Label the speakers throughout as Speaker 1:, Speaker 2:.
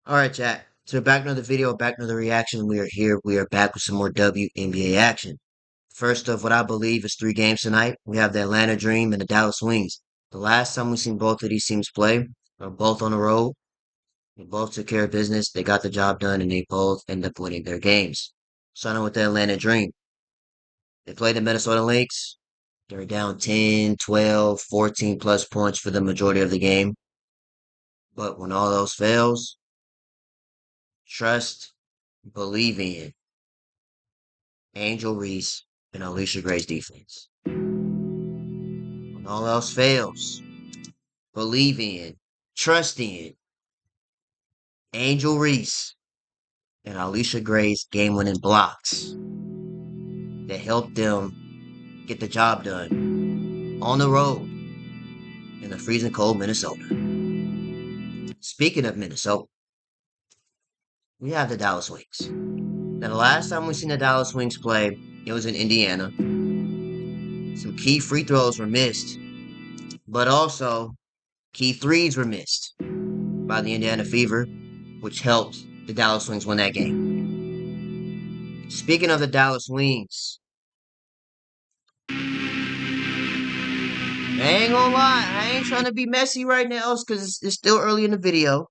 Speaker 1: All right, chat. So back to another video, back to another reaction. We are here. We are back with some more WNBA action. First of what I believe is 3 games tonight. We have the Atlanta Dream and the Dallas Wings. The last time we seen both of these teams play, are both on the road. They both took care of business. They got the job done, and they both end up winning their games. Starting with the Atlanta Dream. They played the Minnesota Lynx. They were down 10, 12, 14 plus points for the majority of the game. But when all else fails, trust, believe in Angel Reese and Alicia Gray's defense. When all else fails, believe in, trust in Angel Reese and Alicia Gray's game-winning blocks that helped them get the job done on the road in the freezing cold Minnesota. Speaking of Minnesota, we have the Dallas Wings. Now, the last time we seen the Dallas Wings play, it was in Indiana. Some key free throws were missed, but also key threes were missed by the Indiana Fever, which helped the Dallas Wings win that game. Speaking of the Dallas Wings, I ain't gonna lie, I ain't trying to be messy right now because it's still early in the video.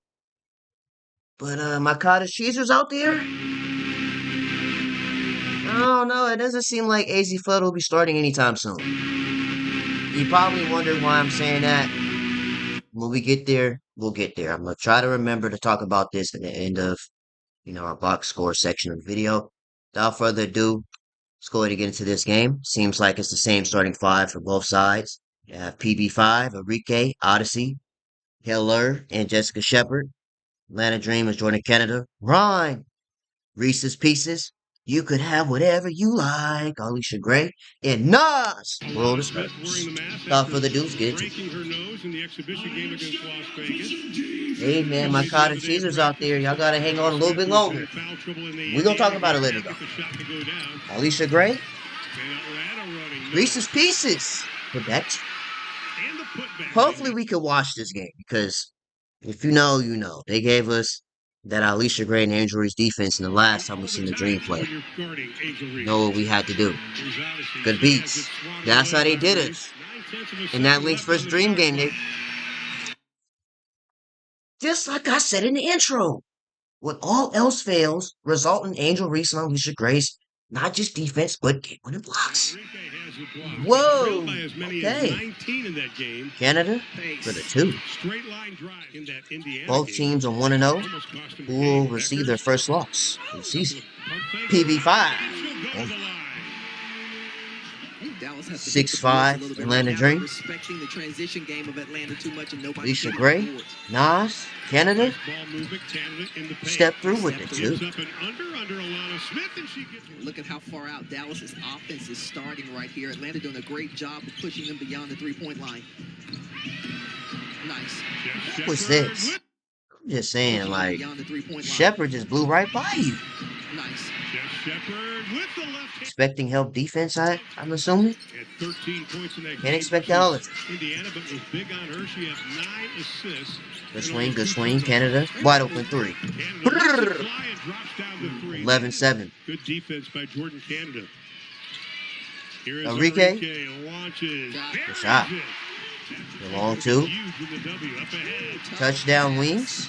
Speaker 1: But my cottage cheesers out there, I don't know, it doesn't seem like AZ Flood will be starting anytime soon. You probably wonder why I'm saying that. When we get there, we'll get there. I'm gonna try to remember to talk about this at the end of, our box score section of the video. Without further ado, let's go ahead and get into this game. Seems like it's the same starting five for both sides. You have PB5, Enrique, Odyssey, Heller, and Jessica Shepard. Atlanta Dream is Jordan Canada. Ryan, Reese's Pieces. You could have whatever you like. Alicia Gray and Nas. World of Sports. Without further ado, let's get into it. Hey man, my cottage cheesers out there. Y'all gotta hang on a little bit longer. We're gonna talk about it later though. Alicia Gray. Reese's Pieces. Quebec. Hopefully we can watch this game because if you know, you know. They gave us that Alicia Gray and Angel Reese defense in the last time we seen the Dream play. Know what we had to do. Good beats. That's how they did it. In that Link's first Dream game, they just like I said in the intro. When all else fails, result in Angel Reese and Alicia Gray's not just defense, but game-winning blocks. Whoa! Okay. Canada for the 2. Both teams are 1-0 who will receive their first loss of the season. PB5. 6-5 Atlanta Dream. Alicia Gray, Nas, Canada step through with the 2.
Speaker 2: Look at how far out Dallas's offense is starting right here. Atlanta doing a great job of pushing them beyond the 3-point line. Nice.
Speaker 1: What was this? I'm just saying, like, Shepard just blew right by you.
Speaker 2: Nice.
Speaker 1: Expecting help defense, I'm assuming. Can't expect that all the time. Good swing, Canada. Wide open 3. 11-7.
Speaker 3: Good defense by Jordan Canada.
Speaker 1: Enrique. Good shot. The long 2. Touchdown Wings.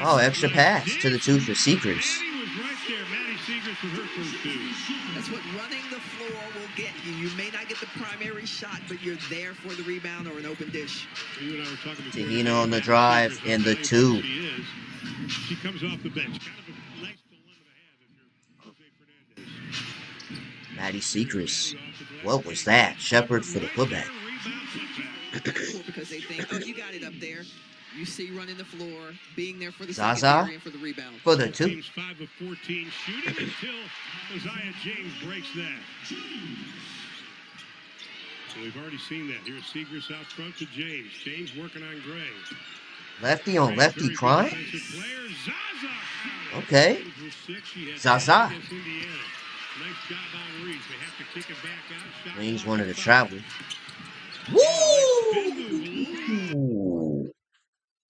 Speaker 1: Oh, extra pass to the 2 for Secrets.
Speaker 2: That's what running the floor will get you. You may not get the primary shot, but you're there for the rebound or an open dish.
Speaker 1: Tahina on the drive and the 2.
Speaker 3: She comes off the bench.
Speaker 1: Maddie Secrets. What was that? Shepard for the putback.
Speaker 2: Because they think, oh, you got it up there. You see running the floor, being there for the
Speaker 1: Zaza
Speaker 2: and for the rebound.
Speaker 1: For the 2.
Speaker 3: 5 of 14 shooting until Isaiah James breaks that. So we've already seen that. Here's Seagrass out front to James. James working on Gray.
Speaker 1: Lefty on lefty crime? Okay. Zaza. Wings wanted to travel. Woo!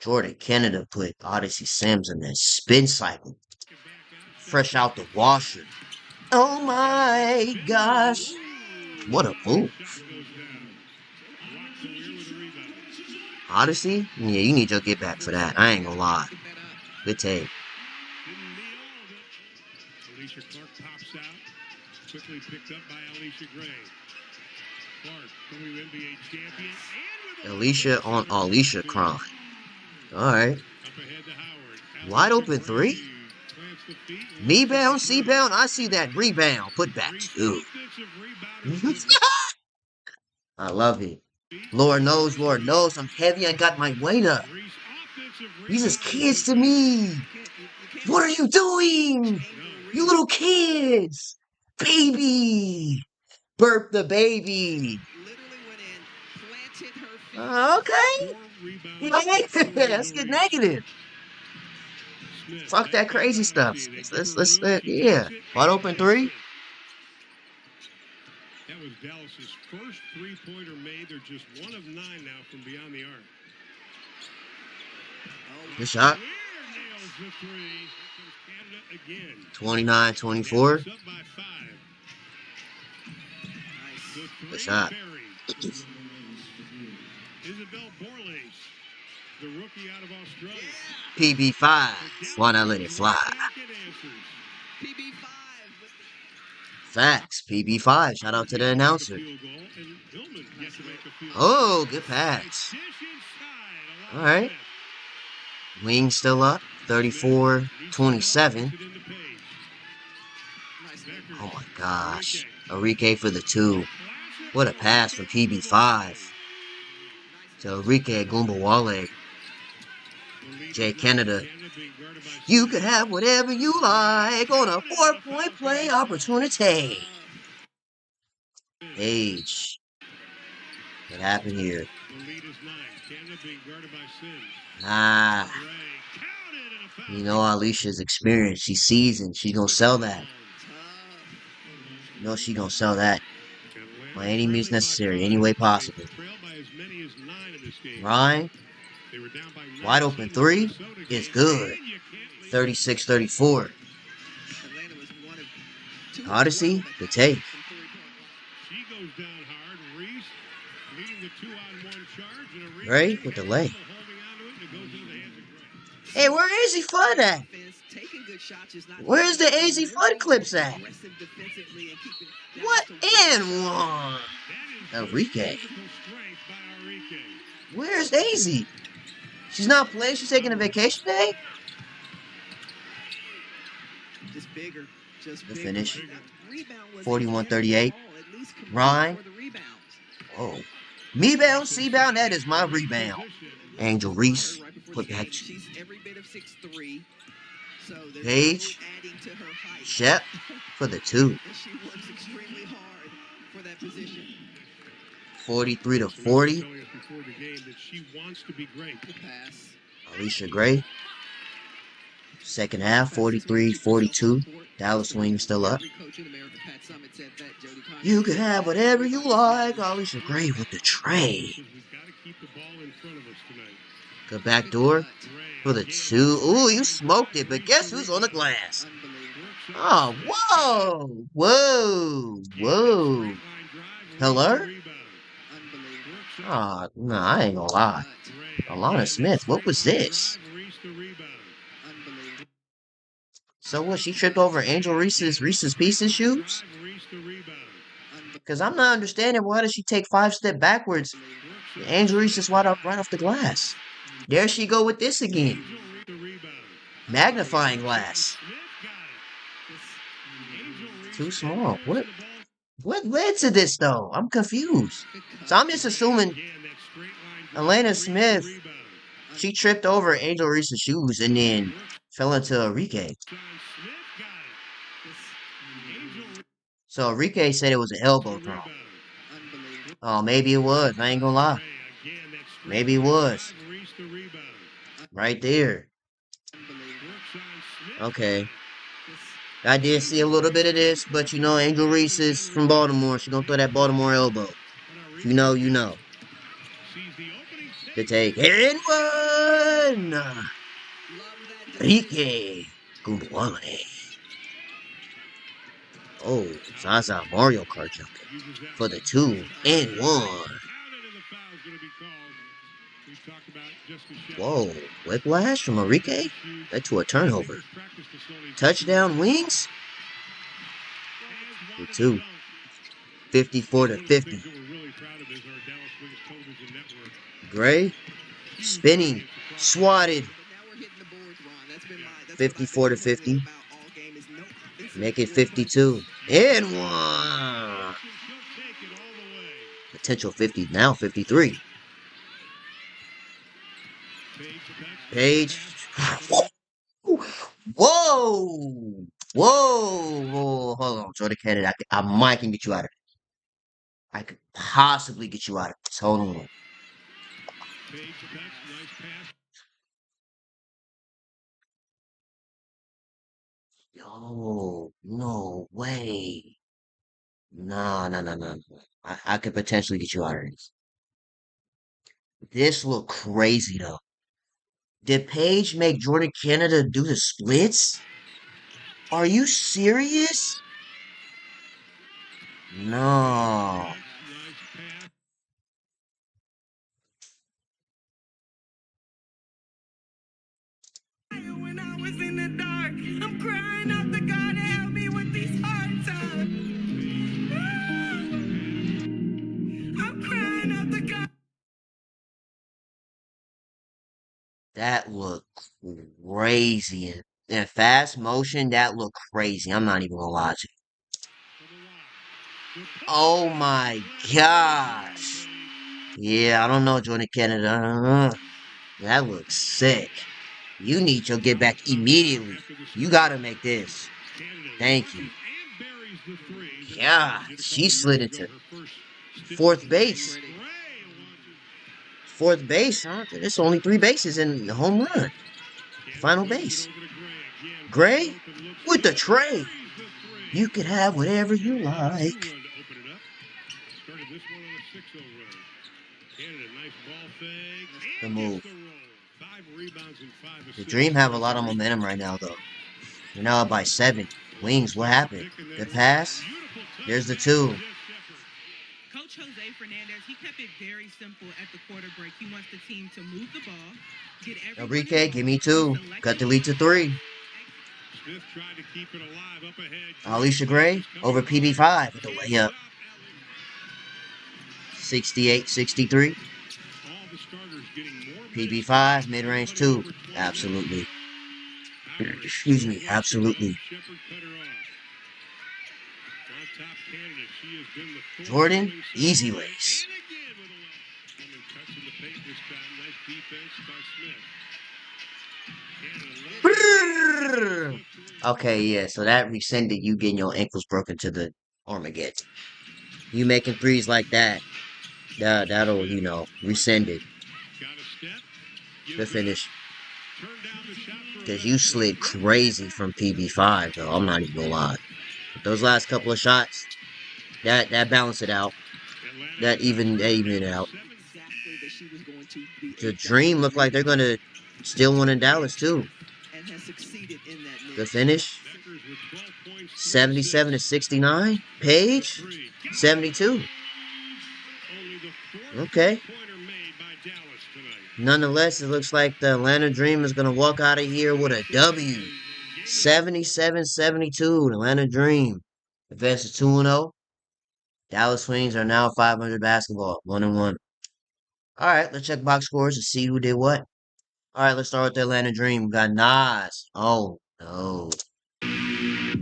Speaker 1: Jordan Canada put Odyssey Sims in that spin cycle. Fresh out the washer. Oh my gosh. What a move. Odyssey? Yeah, you need your get back for that. I ain't gonna lie. Good take.
Speaker 3: Alicia Clark pops out. Quickly picked up by Alicia Gray. Clark, WNBA champion.
Speaker 1: Alicia on Alicia crime. Alright. Wide open three. Me bound, C bound. I see that rebound. Put back two. I love it. Lord knows, I'm heavy. I got my weight up. These is kids to me. What are you doing? You little kids. Baby. Burp the baby. Okay. Let's get negative. Fuck that crazy stuff. Yeah. Wide open three.
Speaker 3: That was Dallas's first three-pointer made. They're just 1 of 9 now from beyond the arc.
Speaker 1: Good shot. 29-24. Good shot.
Speaker 3: Isabel Borlace, the rookie out of Australia.
Speaker 1: PB5. Why not let it fly?
Speaker 2: PB5.
Speaker 1: Facts. PB5. Shout out to the announcer. Oh, good pass. All right. Wing still up. 34-27. Oh my gosh. Enrique for the two. What a pass from PB5. To Enrique Gumbawale. Jay Canada. You could have whatever you like on a 4-point play opportunity. Age. What happened here? Ah. You know Alicia's experience. She's seasoned. She's gonna sell that. You know she's gonna sell that. By any means necessary, any way possible. Ryan. Wide open three is good. 36-34. Odyssey, the take. Gray with the lay. Hey, where is he fun at? Where's the AZ Flood clips at? What and one? Enrique. Where's AZ? She's not playing. She's taking a vacation day.
Speaker 2: Just bigger.
Speaker 1: The finish. 41-38. Ryan. Oh. Me bound, C bound. That is my rebound. Angel Reese. Put back. Page. Shep for the two. 43-40. Alicia Gray. Second half, 43-42. Dallas Wings still up. You can have whatever you like. Alicia Gray with the tray. Good back door for the two. Ooh, you smoked it, but guess who's on the glass? Oh, whoa. Whoa. Whoa. Hello? Oh, no, I ain't gonna lie. Alana Smith, what was this? So what, she tripped over Angel Reese's Pieces shoes? Because I'm not understanding why does she take 5 steps backwards? Angel Reese just right off the glass. There she go with this again. Magnifying glass. Too small. What led to this though? I'm confused. So I'm just assuming Elena Smith, she tripped over Angel Reese's shoes and then fell into Enrique. So Enrique said it was an elbow throw. Oh, maybe it was. I ain't gonna lie. Maybe it was. Right there. Okay. I did see a little bit of this, but you know, Angel Reese is from Baltimore. She gonna throw that Baltimore elbow. If you know, you know. The take. And one! one.
Speaker 2: Love that decision.
Speaker 1: Enrique Gumwale. Oh, Zaza Mario Kart jumping
Speaker 3: Uses that
Speaker 1: for the
Speaker 3: left foot.
Speaker 1: 2-and-1.
Speaker 3: Counted, and the foul's going to be called. We talked about Jessica Shepard.
Speaker 1: Whoa, whiplash from Enrique?
Speaker 3: Issues.
Speaker 1: Led to a
Speaker 3: They
Speaker 1: turnover.
Speaker 3: take his practice facilities with the
Speaker 1: Touchdown wings?
Speaker 3: and
Speaker 1: The
Speaker 3: wanted to
Speaker 1: 2.
Speaker 3: dunk.
Speaker 1: 54 to
Speaker 3: One of the things
Speaker 1: 50.
Speaker 3: that we're really proud of is our Dallas Wings television network.
Speaker 1: Gray
Speaker 3: Huge
Speaker 1: spinning,
Speaker 3: audience across the
Speaker 1: swatted.
Speaker 2: But now we're hitting the boards, Ron. That's what I've been
Speaker 1: 54 to
Speaker 2: critical
Speaker 1: 50.
Speaker 2: about all game is no offensive
Speaker 1: Make it
Speaker 2: board punches.
Speaker 1: 52. And
Speaker 3: and
Speaker 1: one.
Speaker 3: she'll take it all the way.
Speaker 1: Potential 50, now 53.
Speaker 3: Page attacks, nice pass.
Speaker 1: Page.
Speaker 3: Coming
Speaker 1: Whoa! Whoa! Hold on, Jordan Kennedy. I might can get you out of it. I could possibly get you out of this. Hold on.
Speaker 3: Page attacks, nice pass.
Speaker 1: Yo, no way. No, no, no, no. I could potentially get you out of this. This look crazy though. Did Paige make Jordan Canada do the splits? Are you serious?
Speaker 3: Page
Speaker 1: No.
Speaker 3: attacks, nice pass.
Speaker 2: When I was in the dark, I'm crying out to God to help me with these hard times. I'm crying out to God.
Speaker 1: That looked crazy. In fast motion, that looked crazy. I'm not even gonna lie to you.
Speaker 3: To the line. The
Speaker 1: Oh
Speaker 3: putback.
Speaker 1: my
Speaker 3: Congratulations,
Speaker 1: gosh.
Speaker 3: Paige.
Speaker 1: Yeah, I don't know, Jordan Canada. That looks sick. You need your get back
Speaker 3: Foul timeout
Speaker 1: immediately.
Speaker 3: after the
Speaker 1: You
Speaker 3: service.
Speaker 1: gotta make this.
Speaker 3: Canada
Speaker 1: Thank
Speaker 3: launches
Speaker 1: you.
Speaker 3: and buries the three. Just like
Speaker 1: Yeah,
Speaker 3: she did a
Speaker 1: she
Speaker 3: couple years
Speaker 1: slid
Speaker 3: ago,
Speaker 1: into
Speaker 3: her first stint with
Speaker 1: fourth
Speaker 3: the Wings.
Speaker 1: base.
Speaker 3: Gray launches.
Speaker 1: Fourth base, huh? There's only three bases in the home run.
Speaker 3: Canada
Speaker 1: Final
Speaker 3: wings it
Speaker 1: base.
Speaker 3: over to Gray. Again, wide
Speaker 1: Gray
Speaker 3: open, looks
Speaker 1: with the
Speaker 3: good,
Speaker 1: tray.
Speaker 3: buries the three.
Speaker 1: You could have whatever you
Speaker 3: Canada had a
Speaker 1: like.
Speaker 3: two-run to open it up. Started this one on a 6-0 run. Canada, nice ball fake,
Speaker 1: The
Speaker 3: and gets
Speaker 1: move.
Speaker 3: the roll. 5 rebounds and 5
Speaker 1: The
Speaker 3: assists
Speaker 1: Dream have a
Speaker 3: for
Speaker 1: lot of
Speaker 3: Gray.
Speaker 1: momentum right now, though. They're now up by 7.
Speaker 3: Clock
Speaker 1: Wings, what
Speaker 3: starts
Speaker 1: happened?
Speaker 3: ticking there.
Speaker 1: Good pass?
Speaker 3: Beautiful
Speaker 1: There's the
Speaker 3: touchdown,
Speaker 1: 2.
Speaker 3: Jess Shepard.
Speaker 2: Coach Jose Fernandez, he kept it very simple at the quarter break. He wants the team to move the ball, get everyone
Speaker 1: Enrique, give
Speaker 2: involved,
Speaker 1: me
Speaker 2: be
Speaker 1: 2. Cut
Speaker 2: selective
Speaker 1: the lead to 3.
Speaker 3: Smith tried to keep it alive up ahead. Drake
Speaker 1: Alicia
Speaker 3: May
Speaker 1: Gray
Speaker 3: just
Speaker 1: over
Speaker 3: coming home.
Speaker 1: PB5 with the
Speaker 3: Can't
Speaker 1: layup.
Speaker 3: stop Ellie.
Speaker 1: 68-63.
Speaker 3: All the starters getting more minutes
Speaker 1: PB5,
Speaker 3: tonight.
Speaker 1: mid-range
Speaker 3: Everybody
Speaker 1: 2.
Speaker 3: over 20 minutes.
Speaker 1: Absolutely.
Speaker 3: Howard
Speaker 1: Excuse me,
Speaker 3: wants to go.
Speaker 1: absolutely.
Speaker 3: Shepard cut her off. On top candidate. She has been the thorn on the
Speaker 1: Jordan,
Speaker 3: wing side
Speaker 1: easy
Speaker 3: tonight.
Speaker 1: lace.
Speaker 3: And again with a left. Coming touching the paint this time. Nice defense by Smith. Canada
Speaker 1: Brrr.
Speaker 3: the three.
Speaker 1: Okay, yeah, so that rescinded you getting your ankles broken to the Armageddon. You making threes like that, that'll,
Speaker 3: Smith
Speaker 1: rescind it.
Speaker 3: got a step.
Speaker 1: The
Speaker 3: Gives up.
Speaker 1: finish.
Speaker 3: Turned down the shot for a
Speaker 1: Because
Speaker 3: better
Speaker 1: you
Speaker 3: finish.
Speaker 1: slid
Speaker 3: Wins it
Speaker 1: crazy
Speaker 3: back
Speaker 1: from
Speaker 3: to Canada.
Speaker 1: PB5, though. I'm not even gonna lie. But those last couple of shots, that balanced it out.
Speaker 3: Atlanta
Speaker 1: That
Speaker 3: has
Speaker 1: even
Speaker 3: outscored
Speaker 1: it out.
Speaker 3: 87.
Speaker 2: exactly that she was going to be
Speaker 1: The
Speaker 2: a factor
Speaker 1: Dream looked like they're
Speaker 2: moving
Speaker 1: gonna steal one in Dallas too.
Speaker 2: and has succeeded in that
Speaker 1: The
Speaker 2: niche.
Speaker 1: finish,
Speaker 3: Deckers with 12 points, 3
Speaker 1: 77 to
Speaker 3: assists.
Speaker 1: 69.
Speaker 3: The
Speaker 1: Page,
Speaker 3: three. Got it!
Speaker 1: 72.
Speaker 3: Only the fourth
Speaker 1: Okay.
Speaker 3: three-pointer made by Dallas tonight.
Speaker 1: Nonetheless, it looks like the Atlanta Dream is gonna walk out of here with a W.
Speaker 3: Game is over.
Speaker 1: 77-72. The Atlanta Dream advances 2-0. Dallas Wings are now 500 basketball, 1-1. All right, let's check box scores to see who did what. All right, let's start with the Atlanta Dream. We got Nas. Oh no,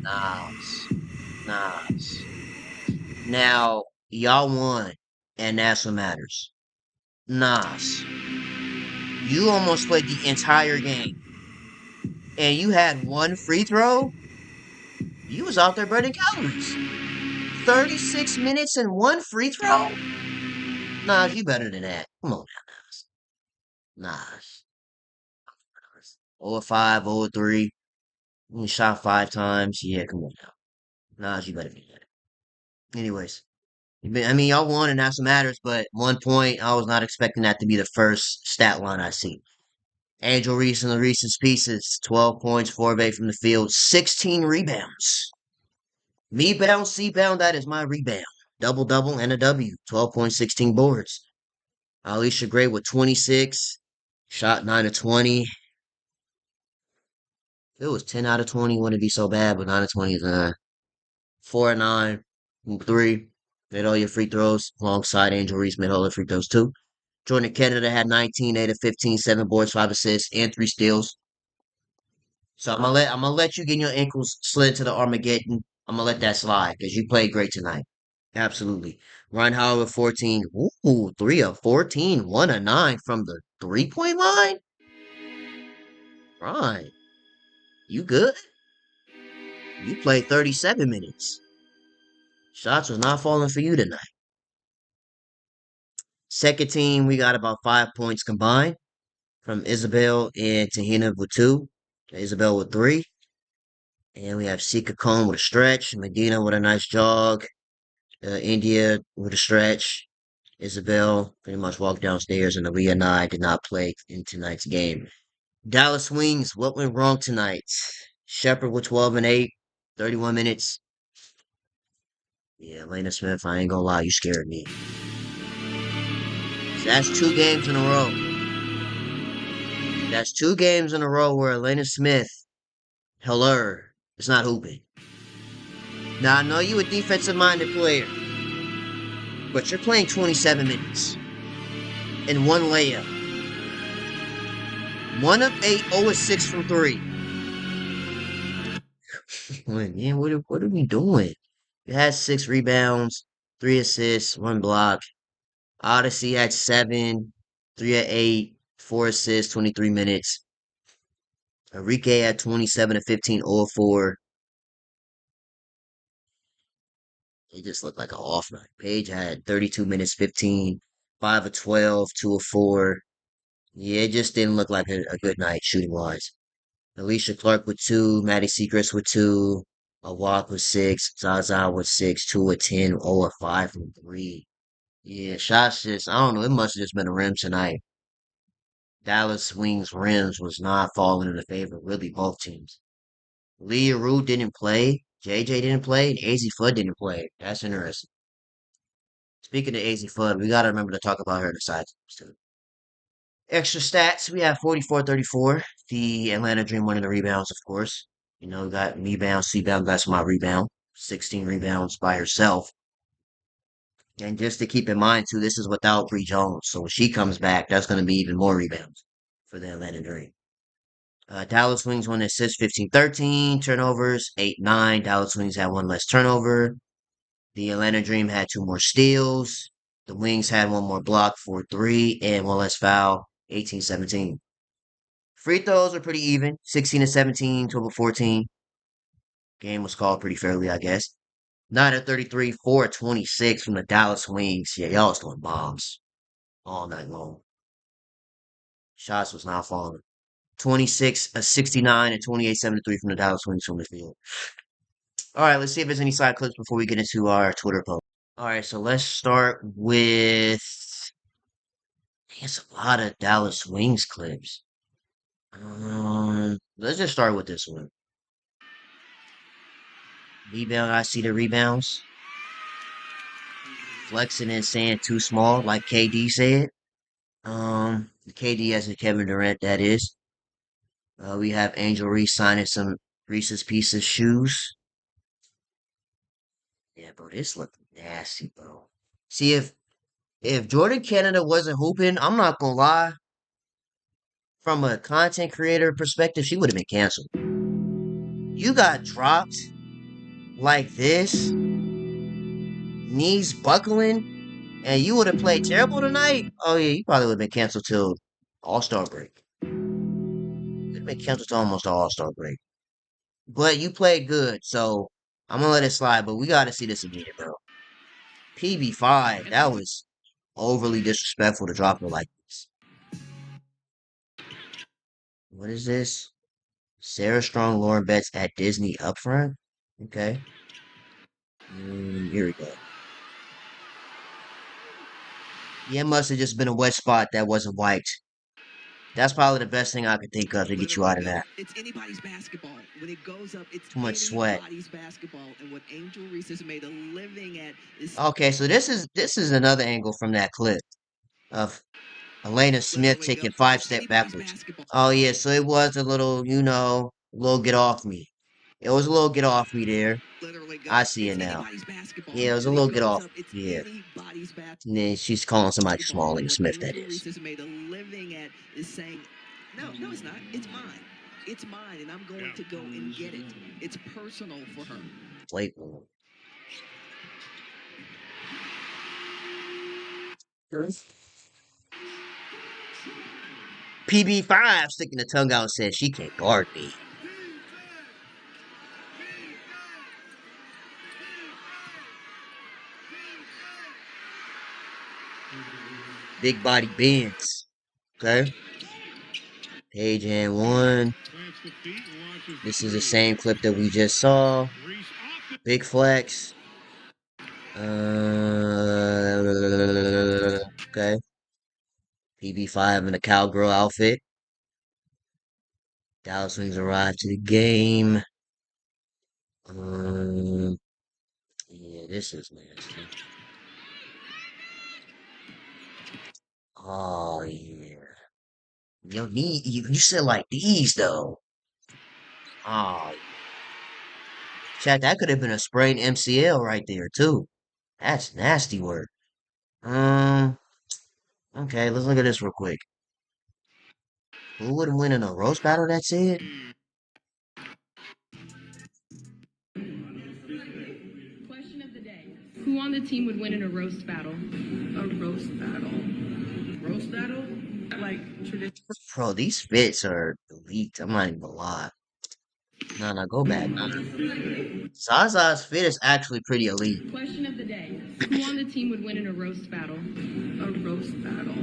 Speaker 1: Nas, Nas. Now y'all won, and that's what matters. Nas, you almost played the entire game, and you had one free throw. You was out there burning calories. 36 minutes and one free throw. Nas, you better than that. Come on now, Nas. Nas. 0-5, 0-3. You shot 5 times. Yeah, come on now. Nas, you better than that. Anyways. I mean, y'all won and that's what matters, but 1 point, I was not expecting that to be the first stat line I see. Angel Reese and the Reese's Pieces, 12 points, 4 of 8 from the field, 16 rebounds. Me bound, C bound, that is my rebound. Double double and a W, 12 points, 16 boards. Alicia Gray with 26, shot 9 of 20. If it was 10 out of 20, wouldn't be so bad, but 9 of 20 is 4 of 9 from 3. Made all your free throws alongside Angel Reese, made all the free throws too. Jordan Canada had 19, 8 of 15, 7 boards, 5 assists, and 3 steals. So I'm gonna let you get your ankles slid to the Armageddon. I'm gonna let that slide because you played great tonight. Absolutely. Ryan Howard with 14. Ooh, 3 of 14, 1 of 9 from the 3-point line. Ryan, you good? You played 37 minutes. Shots was not falling for you tonight. Second team, we got about 5 points combined from Isabel and Tahina with 2. Isabel with 3. And we have Sika Cone with a stretch. Medina with a nice jog. India with a stretch. Isabel pretty much walked downstairs, and Aaliyah and I did not play in tonight's game. Dallas Wings, what went wrong tonight? Shepard with 12 and 8, 31 minutes. Yeah, Elena Smith, I ain't gonna lie, you scared me. So that's 2 games in a row. That's 2 games in a row where Elena Smith, Heller, is not hooping. Now, I know you a defensive minded player, but you're playing 27 minutes in one layup. 1 of 8, 0 of 6 from 3. Man, what are we doing? You had 6 rebounds, 3 assists, 1 block. Odyssey had 7, 3 of 8, 4 assists, 23 minutes. Enrique had 27 of 15, 0 of 4. It just looked like an off night. Paige had 32 minutes, 15, 5 of 12, 2 of 4. Yeah, it just didn't look like a good night shooting wise. Alicia Clark with 2, Maddie Secrets with 2, Awak with 6, Zaza with 6, 2 of 10, 0 of 5 from 3. Yeah, shots just, I don't know, it must have just been a rim tonight. Dallas Wings rims was not falling in the favor of really both teams. Leah Rue didn't play, JJ didn't play, and AZ Fudd didn't play. That's interesting. Speaking of AZ Fudd, we gotta remember to talk about her in the side teams too. Extra stats, we have 44-34. The Atlanta Dream winning the rebounds, of course. You know, got rebound, C-bound, that's my rebound. 16 rebounds by herself. And just to keep in mind, too, this is without Bree Jones. So when she comes back, that's going to be even more rebounds for the Atlanta Dream. Dallas Wings won assists 15-13, turnovers 8-9. Dallas Wings had 1 less turnover. The Atlanta Dream had 2 more steals. The Wings had 1 more block 4-3 and 1 less foul 18-17. Free throws are pretty even 16-17, 12-14. Game was called pretty fairly, I guess. 9 of 33, 4 of 26 from the Dallas Wings. Yeah, y'all was throwing bombs all night long. Shots was not falling. 26 of 69 and 28-73 from the Dallas Wings from the field. All right, let's see if there's any side clips before we get into our Twitter post. All right, so let's start with. It's a lot of Dallas Wings clips. Let's just start with this one. Rebound, I see the rebounds. Flexing and saying too small, like KD said. KD as in Kevin Durant, that is. We have Angel Reese signing some Reese's Pieces shoes. Yeah, bro, this looked nasty, bro. See, if Jordan Canada wasn't hooping, I'm not gonna lie. From a content creator perspective, she would have been canceled. You got dropped like this, knees buckling, and you would have played terrible tonight. Oh yeah, you probably would have been canceled till All Star break. Would have been canceled till almost All Star break. But you played good, so I'm gonna let it slide. But we gotta see this again, bro. PB5, that was overly disrespectful to drop her like this. What is this? Sarah Strong, Lauren Betts at Disney upfront? Okay. Here we go. Yeah, it must have just been a wet spot that wasn't wiped. That's probably the best thing I could think of to get you out of that.
Speaker 2: It's anybody's basketball. When it goes up, it's
Speaker 1: Too much sweat.
Speaker 2: anybody's basketball. And what Angel Reese has made a living at is
Speaker 1: Okay, so this is another angle from that clip of Elena Smith
Speaker 2: literally go.
Speaker 1: taking
Speaker 2: It's
Speaker 1: 5 step
Speaker 2: anybody's
Speaker 1: backwards.
Speaker 2: basketball.
Speaker 1: Oh yeah, so it was a little, a little get off me. It was a little get off me there.
Speaker 2: Literally go.
Speaker 1: I see
Speaker 2: It's
Speaker 1: it now.
Speaker 2: anybody's basketball.
Speaker 1: Yeah, it was a
Speaker 2: When it
Speaker 1: little get
Speaker 2: goes
Speaker 1: off.
Speaker 2: up, it's
Speaker 1: Yeah.
Speaker 2: anybody's
Speaker 1: And then she's calling somebody
Speaker 2: basketball.
Speaker 1: small
Speaker 2: And
Speaker 1: and
Speaker 2: what
Speaker 1: Smith, that
Speaker 2: Angel
Speaker 1: is.
Speaker 2: Reese has made a living at is saying, no, it's not. It's mine. It's mine, and I'm going to go and get it. It's personal for her.
Speaker 1: Wait. PB5 sticking the tongue out and said she can't guard me. Big body bends. Okay. Page and one. This is the same clip that we just saw. Big flex. Okay. PB5 in a cowgirl outfit. Dallas Wings arrive to the game. Um, yeah, this is nasty. Oh yeah. You said like these though. Oh, Shaq, that could have been a sprained MCL right there too. That's nasty work. Um, okay, let's look at this real quick. Who would win in a roast battle? That's it.
Speaker 4: Question of the day. Who on the team would win in a roast battle? A roast battle. Roast battle? Like traditional.
Speaker 1: Bro, these fits are elite. I'm not even gonna lie. No, go back. Zaza's fit is actually pretty elite.
Speaker 4: Question of the day. Who on the team would win in a roast battle? A roast battle.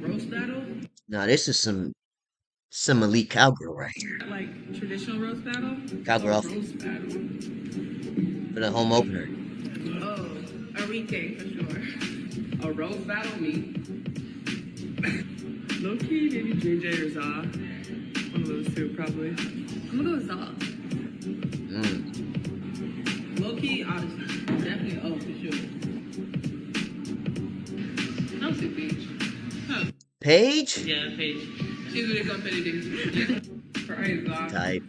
Speaker 4: Roast battle?
Speaker 1: Now this is some elite cowgirl right here.
Speaker 4: Like traditional roast battle? A
Speaker 1: Cowgirl outfit
Speaker 4: roast battle.
Speaker 1: for the home opener.
Speaker 4: Oh, Enrique for sure. A roast battle me. Low key, maybe JJ or Za. One of those two, probably. I'm gonna go with Za. Low key, Odyssey. Definitely O for sure. I'll say Paige. Huh.
Speaker 1: Paige?
Speaker 4: Yeah, Paige. She's really competitive. Yeah. Probably Za.
Speaker 1: Type.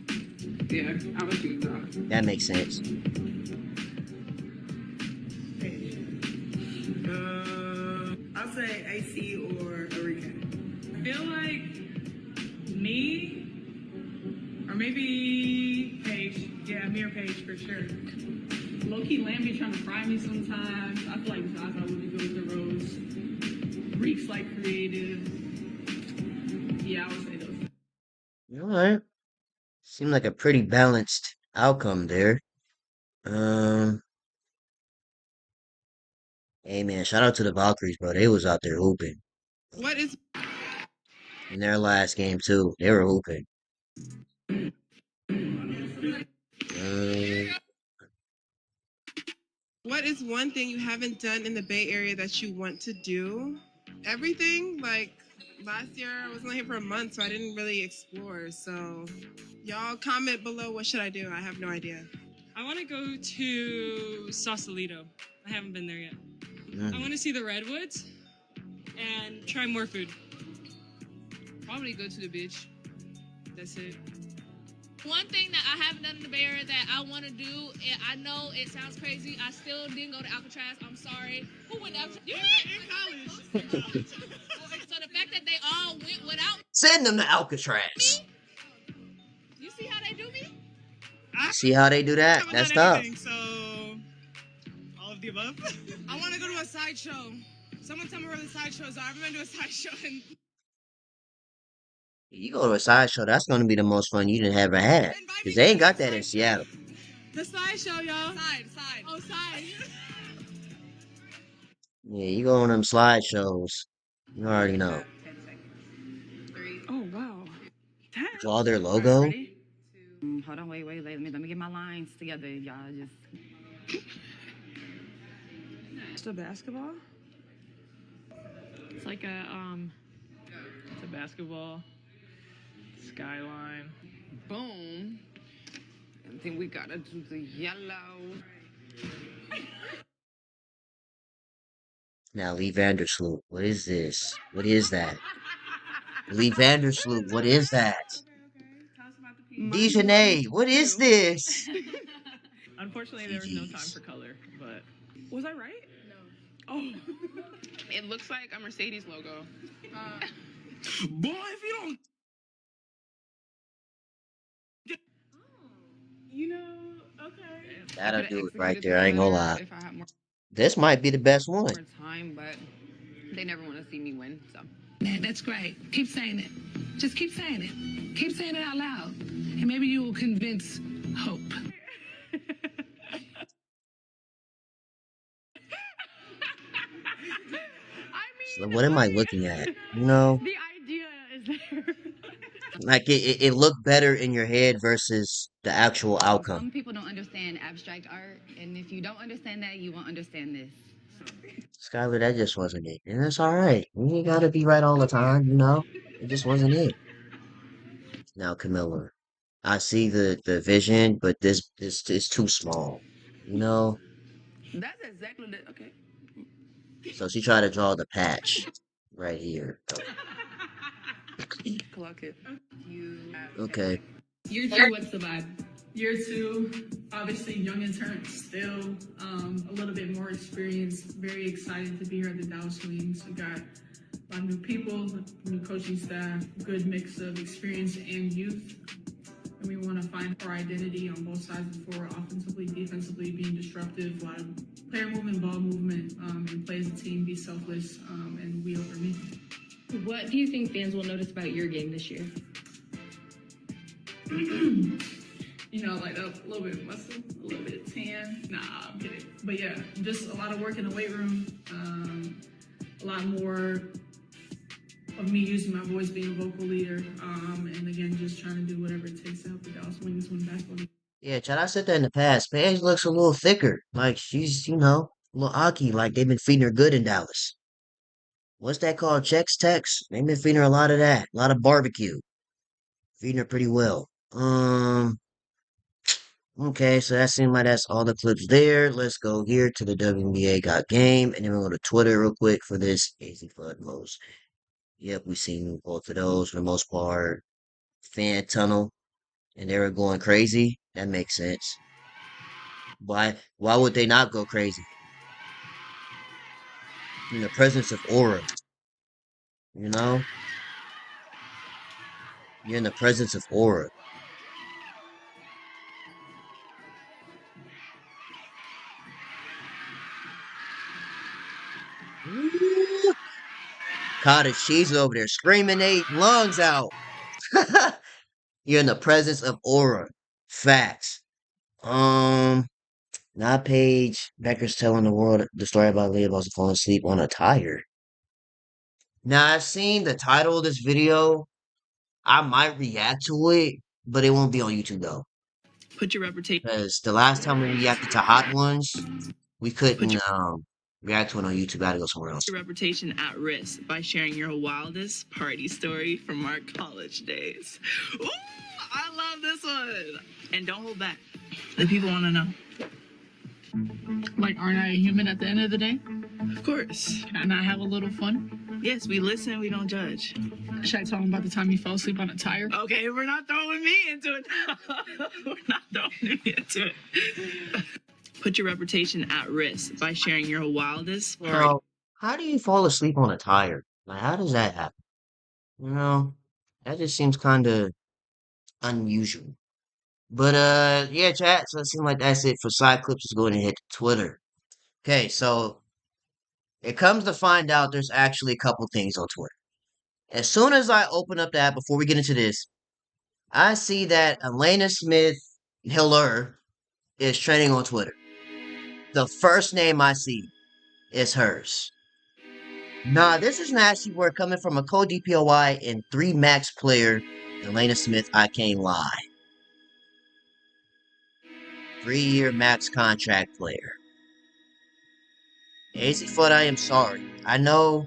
Speaker 4: Yeah, I would choose Za.
Speaker 1: That makes sense.
Speaker 4: I'll say AC or Enrique. I feel like me or maybe Paige. Yeah, me or Paige for sure. Low-key Lamb be trying to fry me sometimes. I feel like Zaza would be good with the roast. Reeks like creative. Yeah, I would say those.
Speaker 1: Alright. Seemed like a pretty balanced outcome there. Hey man, shout out to the Valkyries, bro. They was out there hooping.
Speaker 2: What is
Speaker 1: In their last game too. They were hooping.
Speaker 5: What is one thing you haven't done in the Bay Area that you want to do? Everything. Like last year, I was only here for a month, so I didn't really explore. So, y'all comment below. What should I do? I have no idea.
Speaker 6: I want to go to Sausalito. I haven't been there yet. I want to see the redwoods and try more food. Probably go to the beach. That's it.
Speaker 7: One thing that I haven't done in the Bay Area that I want to do, and I know it sounds crazy, I still didn't go to Alcatraz. I'm sorry. Who went to Alcatraz? You went? In college. So the fact that they all went without
Speaker 1: Send them to Alcatraz.
Speaker 7: me, you see how they do me?
Speaker 1: See how they do that? That's tough.
Speaker 5: So, all of the above. I want to go to a sideshow. Someone tell me where the sideshows are. I've been to a sideshow.
Speaker 1: You go to a sideshow, that's going to be the most fun you done ever had. Because they ain't got that in Seattle.
Speaker 5: The sideshow, y'all. Side. Oh, side.
Speaker 1: Yeah, you go on them slideshows. You already know.
Speaker 4: Oh, wow.
Speaker 1: Draw their logo.
Speaker 8: Ready? Hold on, wait. Let me get my lines together, y'all.
Speaker 4: It's a basketball?
Speaker 6: It's like a
Speaker 4: basketball. Skyline.
Speaker 8: Boom. And then we gotta do the yellow.
Speaker 1: Now, Lee Vandersloot, what is this? What is that? Lee Vandersloot, what is that?
Speaker 4: Tell us about the piece.
Speaker 1: Dejanay, what is this?
Speaker 4: Unfortunately, there was no time for
Speaker 1: GG's.
Speaker 4: color, but was I right? No. Oh.
Speaker 8: It looks like a Mercedes logo.
Speaker 3: Boy, if you don't
Speaker 4: You know, okay.
Speaker 1: That'll
Speaker 8: Could've
Speaker 1: do it right
Speaker 8: executed
Speaker 1: there.
Speaker 8: this
Speaker 1: I ain't gonna
Speaker 8: better
Speaker 1: lie.
Speaker 8: if I had more
Speaker 1: This might be the best one.
Speaker 8: time, but they never want to see me win, so.
Speaker 9: That's great. Keep saying it. Just keep saying it. Keep saying it out loud. And maybe you will convince Hope.
Speaker 1: So what am I looking at? You know,
Speaker 8: The idea is there.
Speaker 1: like it looked better in your head versus the actual outcome.
Speaker 8: Some people don't understand abstract art, and if you don't understand that, you won't understand this.
Speaker 1: Skylar, that just wasn't it. And that's all right. You ain't gotta be right all the time, you know? It just wasn't it. Now, Camilla, I see the vision, but this is too small. You know?
Speaker 8: That's exactly the okay.
Speaker 1: So she tried to draw the patch right here.
Speaker 8: Clock it. You
Speaker 1: Okay.
Speaker 4: Year two, what's the vibe? Year two, obviously young interns, still a little bit more experience. Very excited to be here at the Dallas Wings. We got a lot of new people, new coaching staff, good mix of experience and youth. And we want to find our identity on both sides of the floor, offensively, defensively, being disruptive, a lot of player movement, ball movement, and play as a team, be selfless, and we over me.
Speaker 10: What do you think fans will notice about your game this year?
Speaker 4: You know, like a little bit of muscle, a little bit of tan. Nah, I'm kidding. But yeah, just a lot of work in the weight room. A lot more of me using my voice, being a vocal leader. And again, just trying to do whatever it takes to help the Dallas Wings win basketball.
Speaker 1: Yeah, Chad, I said that in the past. Paige looks a little thicker. Like she's, you know, a little Aki, like they've been feeding her good in Dallas. What's that called? Chex Tex? They've been feeding her a lot of that. A lot of barbecue. Feeding her pretty well. Okay, so that seems like that's all the clips there. Let's go here to the WNBA Got Game, and then we'll go to Twitter real quick for this AC Flood post. Yep, we seen both of those for the most part. Fan tunnel, and they were going crazy. That makes sense. Why would they not go crazy? In the presence of aura, you know? You're in the presence of aura. Ooh, cottage cheese over there screaming their lungs out. You're in the presence of aura. Facts. Um, Not Paige. Becker's telling the world the story about Leah Boston falling asleep on a tire. Now I've seen the title of this video. I might react to it, but it won't be on YouTube though.
Speaker 2: Put your reputation.
Speaker 1: Because the last time we reacted to hot ones, we
Speaker 2: Put
Speaker 1: couldn't
Speaker 2: your
Speaker 1: react to it on YouTube. I had to go somewhere else.
Speaker 2: reputation at risk by sharing your wildest party story from our college days. Ooh, I love this one. And don't hold back. The people want to know.
Speaker 4: Like, aren't I a human at the end of the day?
Speaker 2: Of course.
Speaker 4: Can I not have a little fun?
Speaker 2: Yes, we listen, we don't judge.
Speaker 4: Should I tell them about the time you fell asleep on a tire?
Speaker 2: Okay, we're not throwing me into it. We're not throwing me into it. Put your reputation at risk by sharing your wildest party.
Speaker 1: Now, how do you fall asleep on a tire? Like, how does that happen? You know, that just seems kind of unusual. But yeah, chat. So it seems like that's it for side clips. Let's go ahead and hit Twitter. Okay, so it comes to find out there's actually a couple things on Twitter. As soon as I open up the app, before we get into this, I see that Elena Smith Hiller is trending on Twitter. The first name I see is hers. Nah, this is an nasty word coming from a co-DPOY and 3 max player, Elena Smith. I can't lie. 3-year max contract player. AC Foot, I am sorry. I know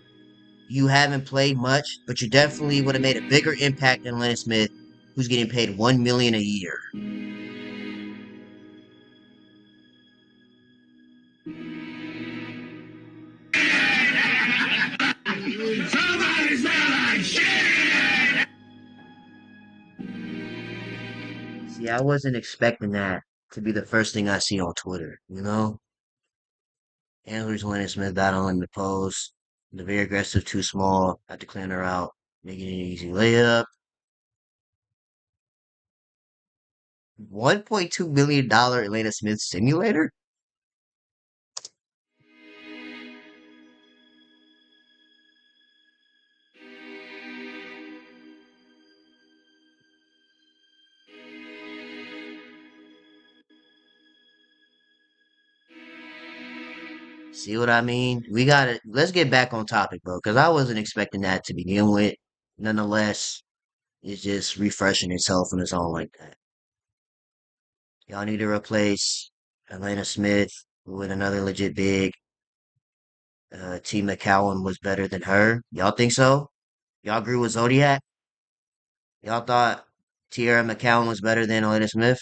Speaker 1: you haven't played much, but you definitely would have made a bigger impact than Lennon Smith, who's getting paid $1 million a year.
Speaker 3: Somebody smell like shit!
Speaker 1: See, I wasn't expecting that to be the first thing I see on Twitter, you know? Andrews Lennon Smith battling the post. The very aggressive, too small, had to clean her out, making it an easy layup. $1.2 million Atlanta Smith simulator? See what I mean? Let's get back on topic, bro, because I wasn't expecting that to begin with. Nonetheless, it's just refreshing itself on its own like that. Y'all need to replace Atlanta Smith with another legit big. T. McCowan was better than her. Y'all think so? Y'all agree with Zodiac? Y'all thought Tierra McCowan was better than Atlanta Smith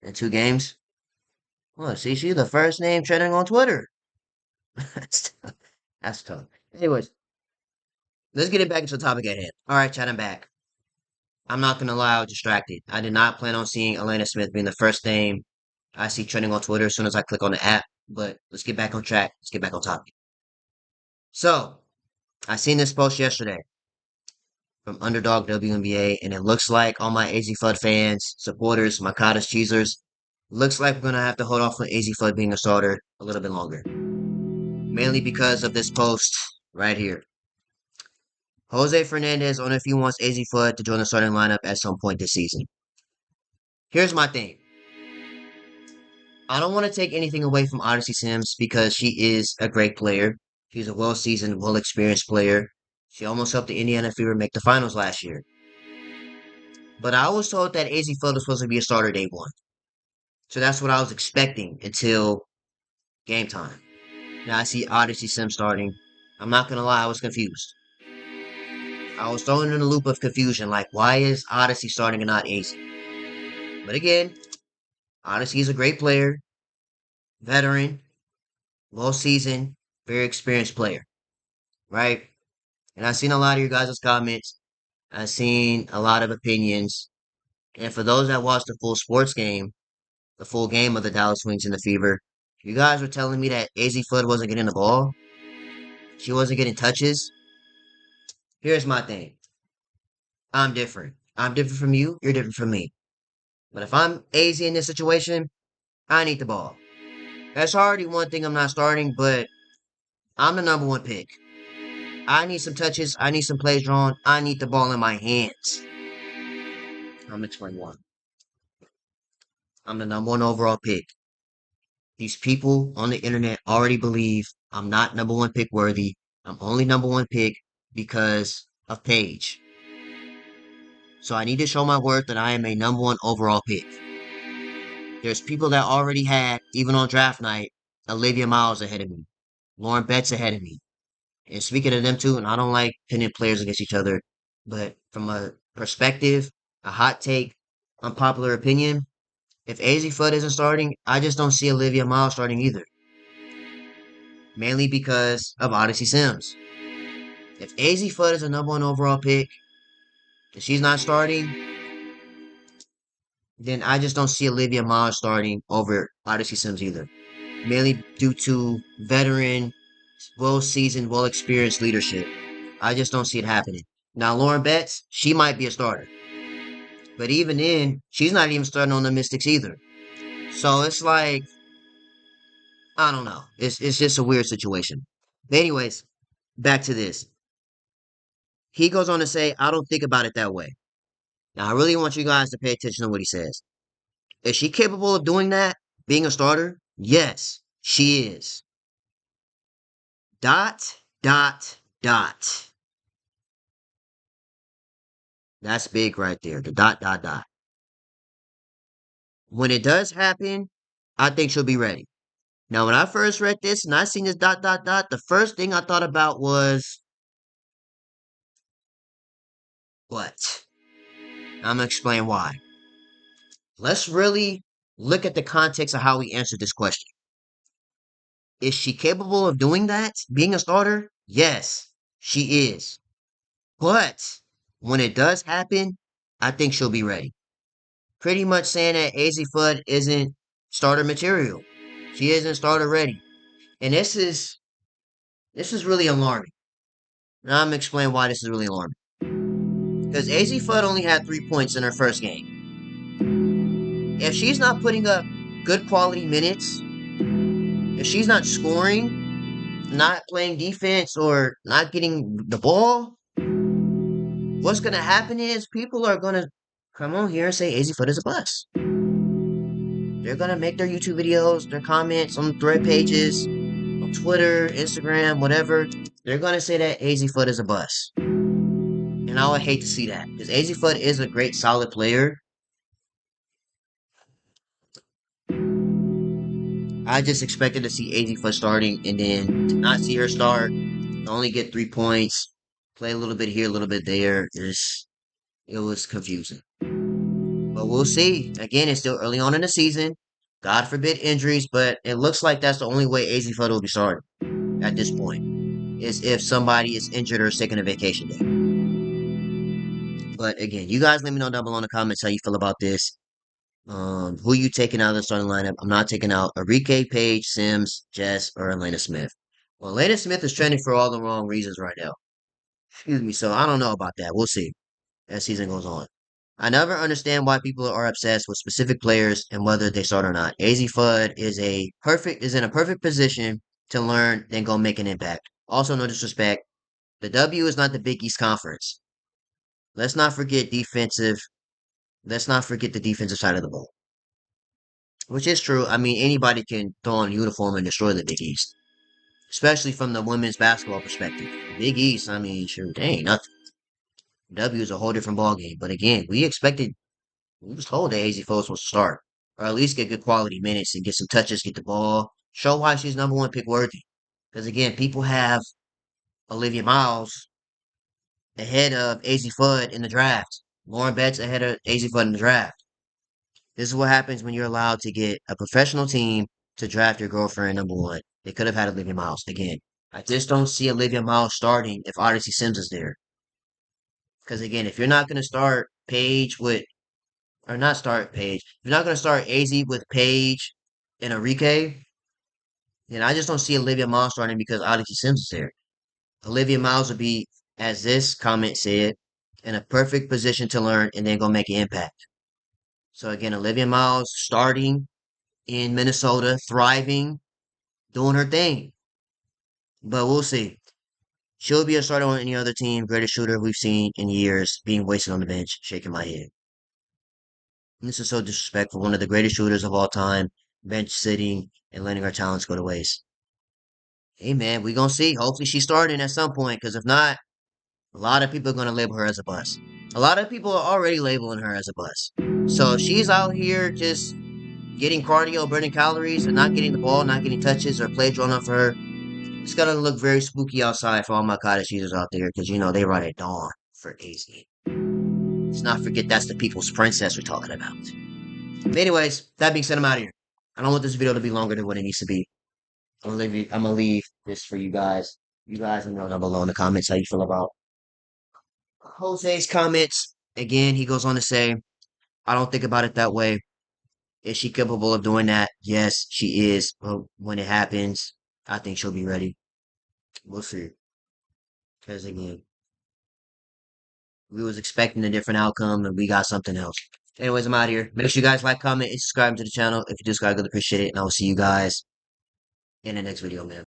Speaker 1: in 2 games? Well, see, she's the first name trending on Twitter. That's tough. That's tough. Anyways, let's get it back into the topic at hand. All right, chat, I'm back. I'm not gonna lie, I was distracted. I did not plan on seeing Atlanta Smith being the first name I see trending on Twitter as soon as I click on the app. But let's get back on track. Let's get back on topic. So, I seen this post yesterday from Underdog WNBA, and it looks like all my AZ Flood fans, supporters, my cottage cheesers, looks like we're gonna have to hold off on AZ Flood being a starter a little bit longer. Mainly because of this post right here. Jose Fernandez on if he wants AZ Flood to join the starting lineup at some point this season. Here's my thing. I don't want to take anything away from Odyssey Sims because she is a great player. She's a well-seasoned, well-experienced player. She almost helped the Indiana Fever make the finals last year. But I was told that AZ Flood was supposed to be a starter day one. So that's what I was expecting until game time. Now I see Odyssey Sims starting. I'm not going to lie, I was confused. I was thrown in a loop of confusion, like, why is Odyssey starting and not AZ? But again, Odyssey is a great player, veteran, well seasoned, very experienced player, right? And I've seen a lot of your guys' comments. I've seen a lot of opinions. And for those that watched the full sports game, the full game of the Dallas Wings and the Fever, you guys were telling me that AZ Flood wasn't getting the ball. She wasn't getting touches. Here's my thing. I'm different. I'm different from you. You're different from me. But if I'm AZ in this situation, I need the ball. That's already one thing I'm not starting, but I'm the number one pick. I need some touches. I need some plays drawn. I need the ball in my hands. I'm explaining why. I'm the number one overall pick. These people on the internet already believe I'm not number one pick worthy. I'm only number one pick because of Paige. So I need to show my worth that I am a number one overall pick. There's people that already had, even on draft night, Olivia Miles ahead of me, Lauren Betts ahead of me. And speaking of them too, and I don't like pinning players against each other, but from a perspective, a hot take, unpopular opinion, if AZ Flood isn't starting, I just don't see Olivia Miles starting either. Mainly because of Odyssey Sims. If AZ Flood is a number one overall pick, and she's not starting, then I just don't see Olivia Miles starting over Odyssey Sims either. Mainly due to veteran, well-seasoned, well-experienced leadership. I just don't see it happening. Now, Lauren Betts, she might be a starter. But even then, she's not even starting on the Mystics either. So it's like, I don't know. It's just a weird situation. But anyways, back to this. He goes on to say, I don't think about it that way. Now, I really want you guys to pay attention to what he says. Is she capable of doing that? Being a starter? Yes, she is. Dot, dot, dot. That's big right there. The dot, dot, dot. When it does happen, I think she'll be ready. Now, when I first read this and I seen this dot, dot, dot, the first thing I thought about was But I'm gonna explain why. Let's really look at the context of how we answered this question. Is she capable of doing that? Being a starter? Yes, she is. But when it does happen, I think she'll be ready. Pretty much saying that AZ Fudd isn't starter material. She isn't starter ready. And this is really alarming. Now I'm gonna explain why this is really alarming. Because AZ Fudd only had 3 points in her first game. If she's not putting up good quality minutes, if she's not scoring, not playing defense, or not getting the ball, what's gonna happen is people are gonna come on here and say AZ Fudd is a bust. They're gonna make their YouTube videos, their comments on thread pages, on Twitter, Instagram, whatever. They're gonna say that AZ Fudd is a bust. And I would hate to see that. Because AZ Fudd is a great solid player. I just expected to see AZ Fudd starting and then to not see her start, only get 3 points, play a little bit here, a little bit there. It was confusing. But we'll see. Again, it's still early on in the season. God forbid injuries, but it looks like that's the only way AZ Fudd will be starting at this point. Is if somebody is injured or is taking a vacation day. But again, you guys let me know down below in the comments how you feel about this. Who you taking out of the starting lineup? I'm not taking out Enrique, Page, Sims, Jess, or Elena Smith. Well, Elena Smith is trending for all the wrong reasons right now. Excuse me, so I don't know about that. We'll see as season goes on. I never understand why people are obsessed with specific players and whether they start or not. AZ Fudd is in a perfect position to learn, then go make an impact. Also, no disrespect. The W is not the Big East Conference. Let's not forget defensive. Let's not forget the defensive side of the ball. Which is true. I mean, anybody can throw on a uniform and destroy the Big East, especially from the women's basketball perspective. The Big East, I mean, sure, they ain't nothing. W is a whole different ballgame. But again, we was told that Hazy Foles was to start, or at least get good quality minutes and get some touches, get the ball, show why she's number one pick worthy. Because again, people have Olivia Miles ahead of AZ Fudd in the draft. Lauren Betts ahead of AZ Fudd in the draft. This is what happens when you're allowed to get a professional team to draft your girlfriend number one. They could have had Olivia Miles. Again, I just don't see Olivia Miles starting if Odyssey Sims is there. Because again, if you're not going to start Paige with, or not start Paige, if you're not going to start AZ with Paige and Enrique, then I just don't see Olivia Miles starting because Odyssey Sims is there. Olivia Miles would be, as this comment said, in a perfect position to learn and then go make an impact. So again, Olivia Miles starting in Minnesota, thriving, doing her thing. But we'll see. She'll be a starter on any other team. Greatest shooter we've seen in years, being wasted on the bench, shaking my head. And this is so disrespectful. One of the greatest shooters of all time, bench sitting and letting her talents go to waste. Hey man, we gonna see. Hopefully she's starting at some point, because if not, a lot of people are gonna label her as a bust. A lot of people are already labeling her as a bust. So if she's out here just getting cardio, burning calories, and not getting the ball, not getting touches, or play drawn up for her, it's gonna look very spooky outside for all my cottage users out there, because they run at dawn for AZ. Let's not forget that's the people's princess we're talking about. But anyways, that being said, I'm out of here. I don't want this video to be longer than what it needs to be. I'm gonna leave this for you guys. You guys let me know down below in the comments how you feel about Jose's comments. Again, he goes on to say, I don't think about it that way. Is she capable of doing that? Yes, she is. But when it happens, I think she'll be ready. We'll see. Because again, we was expecting a different outcome and we got something else. Anyways, I'm out of here. Make sure you guys like, comment, and subscribe to the channel. If you do subscribe, I'd appreciate it. And I will see you guys in the next video, man.